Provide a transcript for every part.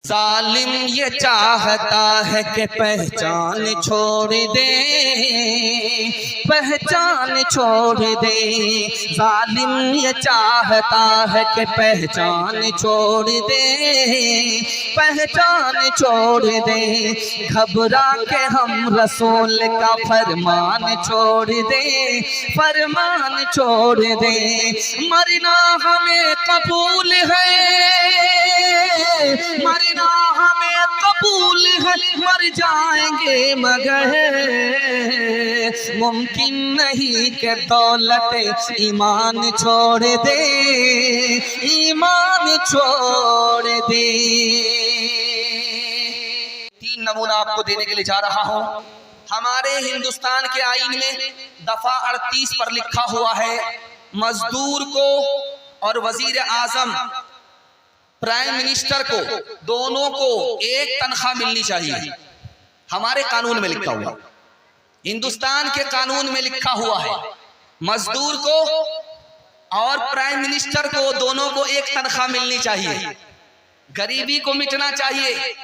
जालिम ये चाहता है कि पहचान छोड़ दे, पहचान छोड़ दे। जालिम ये चाहता है कि पहचान छोड़ दे, पहचान छोड़ दे। घबरा के हम रसूल का फरमान छोड़ दे, फरमान छोड़ दे। मरना हमें कबूल है, मरना हमें कबूल है, मर जाएंगे मगर मुमकिन नहीं कि दौलत ईमान छोड़ दे, ईमान छोड़ दे। 3 नमूना आपको देने के लिए जा रहा हूं। हमारे हिंदुस्तान के आईन में दफा 38 पर लिखा हुआ है, मजदूर को और वजीर आजम प्राइम मिनिस्टर को, दोनों को एक तनख्वाह मिलनी चाहिए। हमारे कानून में लिखा हुआ, हिंदुस्तान के कानून में लिखा हुआ है, मजदूर को और प्राइम मिनिस्टर को, दोनों को एक तनख्वाह मिलनी चाहिए। गरीबी को मिटना चाहिए।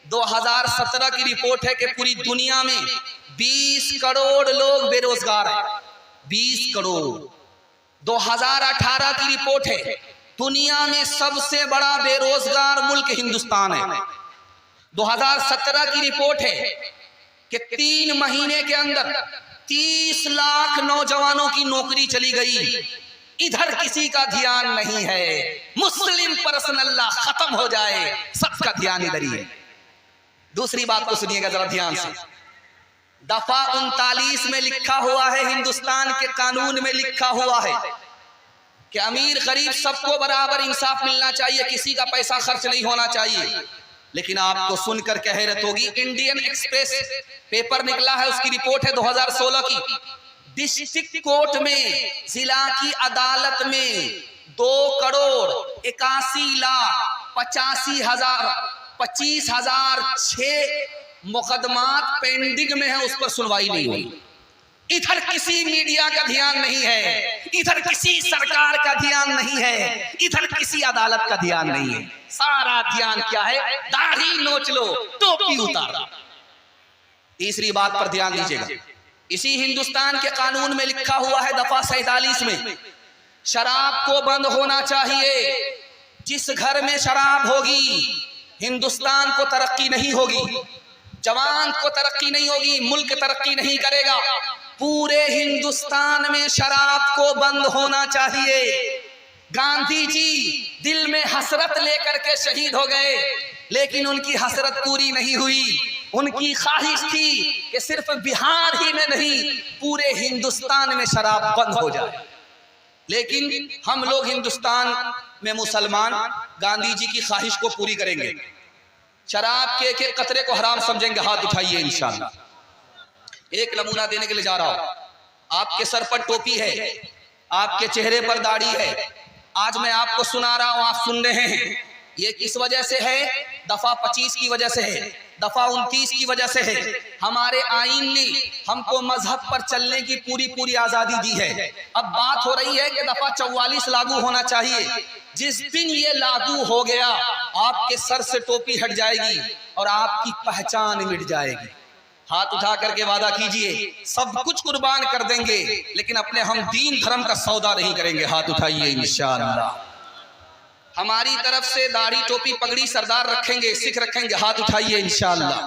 2017 की रिपोर्ट है कि पूरी दुनिया में 20 करोड़ लोग बेरोजगार हैं, 20 करोड़। 2018 की रिपोर्ट है, दुनिया में सबसे बड़ा बेरोजगार मुल्क हिंदुस्तान है। 2017 की रिपोर्ट है कि 3 महीने के अंदर 30 लाख नौजवानों की नौकरी चली गई। इधर किसी का ध्यान नहीं है। मुस्लिम पर्सनल्ला खत्म हो जाए, सबका ध्यान इधर ही है। दूसरी बात को सुनिएगा जरा ध्यान से। दफा 39 में लिखा हुआ है, हिंदुस्तान के कानून में लिखा हुआ है कि अमीर गरीब सबको बराबर इंसाफ मिलना चाहिए, किसी का पैसा खर्च नहीं होना चाहिए। लेकिन आपको सुनकर क्या हैरत होगी, इंडियन एक्सप्रेस पेपर निकला है, उसकी रिपोर्ट है 2016 की। डिस्ट्रिक्ट कोर्ट में, जिला की अदालत में 2 करोड़ 81 लाख 25,006 मुकदमात पेंडिंग में है, उस पर सुनवाई नहीं हुई। इधर किसी मीडिया का ध्यान नहीं है, इधर किसी सरकार का ध्यान नहीं है, इधर किसी अदालत का ध्यान नहीं है। सारा ध्यान क्या है, दाढ़ी नोच लो, टोपी उतारो। तीसरी बात पर ध्यान दीजिएगा। इसी हिंदुस्तान के कानून में लिखा हुआ है, दफा 47 में, शराब को बंद होना चाहिए। जिस घर में शराब होगी, हिंदुस्तान को तरक्की नहीं होगी, जवान को तरक्की नहीं होगी, मुल्क तरक्की नहीं करेगा। पूरे हिंदुस्तान में शराब को बंद होना चाहिए। गांधी जी दिल में हसरत लेकर के शहीद हो गए, लेकिन उनकी हसरत पूरी नहीं हुई। उनकी ख्वाहिश थी कि सिर्फ बिहार ही में नहीं, पूरे हिंदुस्तान में शराब बंद हो जाए। लेकिन हम लोग हिंदुस्तान में मुसलमान गांधी जी की ख्वाहिश को पूरी करेंगे, शराब के एक कतरे को हराम समझेंगे। हाथ उठाइए इंशाअल्लाह। एक नमूना देने के लिए जा रहा हूं। आपके सर पर टोपी है, आपके चेहरे पर दाढ़ी है, आज मैं आपको सुना रहा हूं, आप सुन रहे हैं। ये किस वजह से है? दफा 25 की वजह से है, दफा 29 की वजह से है। हमारे आईन ने हमको मजहब पर चलने की पूरी आजादी दी है। अब बात हो रही है कि दफा 44 लागू होना चाहिए। जिस दिन ये लागू हो गया, आपके सर से टोपी हट जाएगी और आपकी पहचान मिट जाएगी। हाथ उठा करके वादा कीजिए, सब कुछ कुर्बान कर देंगे, लेकिन अपने हम दीन धर्म का सौदा नहीं करेंगे। हाथ उठाइए इंशाअल्लाह। हमारी तरफ से दाढ़ी टोपी पगड़ी सरदार रखेंगे, सिख रखेंगे। हाथ उठाइए इंशाअल्लाह।